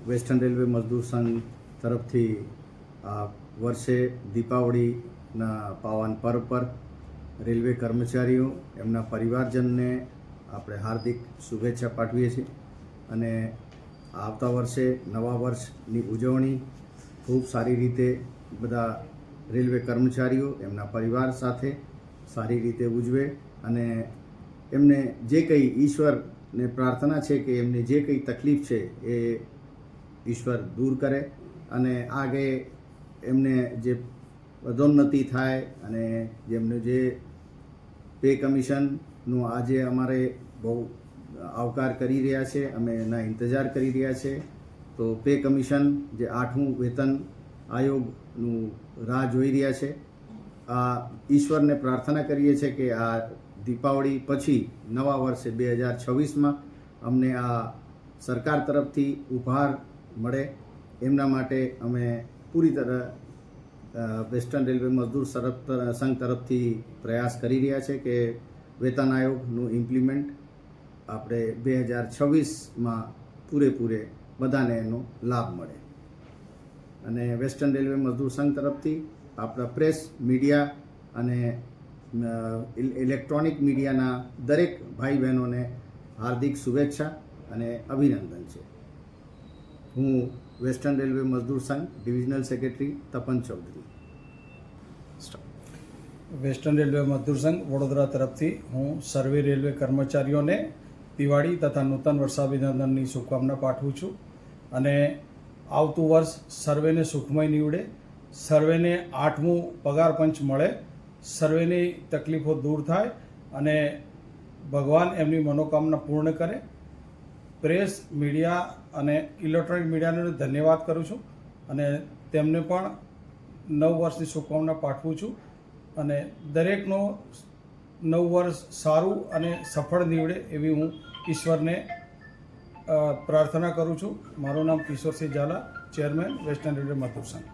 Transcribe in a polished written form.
Western Railway Mazdoor સંઘ તરફથી આ વર્ષે દીપાવળીના પાવન પર્વ પર રેલવે કર્મચારીઓ એમના પરિવારજનને આપણે હાર્દિક શુભેચ્છા પાઠવીએ છીએ અને આવતા વર્ષે નવા વર્ષની ઉજવણી ખૂબ સારી રીતે બધા રેલવે કર્મચારીઓ એમના પરિવાર સાથે સારી રીતે ઉજવે અને એમને જે કંઈ ઈશ્વરને પ્રાર્થના છે કે એમને જે કંઈ તકલીફ છે એ ઈશ્વર દૂર કરે અને આગે એમને જે પદોન્નતિ થાય અને જેમનું જે પે કમિશનનું આજે અમારે બહુ આવકાર કરી રહ્યા છે, અમે એના ઇંતજાર કરી રહ્યા છે. તો પે કમિશન જે 8મું વેતન આયોગનું રાહ જોઈ રહ્યા છે. આ ઈશ્વરને પ્રાર્થના કરીએ છીએ કે આ દીપાવળી પછી નવા વર્ષે 2026માં અમને આ સરકાર તરફથી ઉપહાર મળે એમના માટે અમે પૂરી તરહ વેસ્ટર્ન રેલવે મજદૂર સંઘ તરફથી પ્રયાસ કરી રહ્યા છે કે વેતન આયોગનું ઇમ્પ્લિમેન્ટ આપણે 2026માં પૂરેપૂરે બધાને એનો લાભ મળે. અને વેસ્ટર્ન રેલવે મજદૂર સંઘ તરફથી આપણા પ્રેસ મીડિયા અને ઇલેક્ટ્રોનિક મીડિયાના દરેક ભાઈ બહેનોને હાર્દિક શુભેચ્છા અને અભિનંદન છે. હું western Railway Mazdoor Sangh divisional secretary Tapan Chaudhary. Western Railway Mazdoor Sangh Vadodara તરફથી હું સર્વે રેલવે કર્મચારીઓને દિવાળી તથા નૂતન વર્ષાભિનંદનની શુભકામના પાઠવું છું અને આવતું વર્ષ સર્વેને સુખમય નીવડે, સર્વેને 8મું પગાર પંચ મળે, સર્વેની તકલીફો દૂર થાય અને ભગવાન એમની મનોકામના પૂર્ણ કરે. પ્રેસ મીડિયા અને ઇલેક્ટ્રોનિક મીડિયાને ધન્યવાદ કરું છું અને તેમને પણ નવ વર્ષની શુભકામના પાઠવું છું અને દરેકનો નવ વર્ષ સારું અને સફળ નીવડે એવી હું ઈશ્વરને પ્રાર્થના કરું છું. મારું નામ Kishorsinh Zala, chairman Western Railway Mazdoor સંઘ.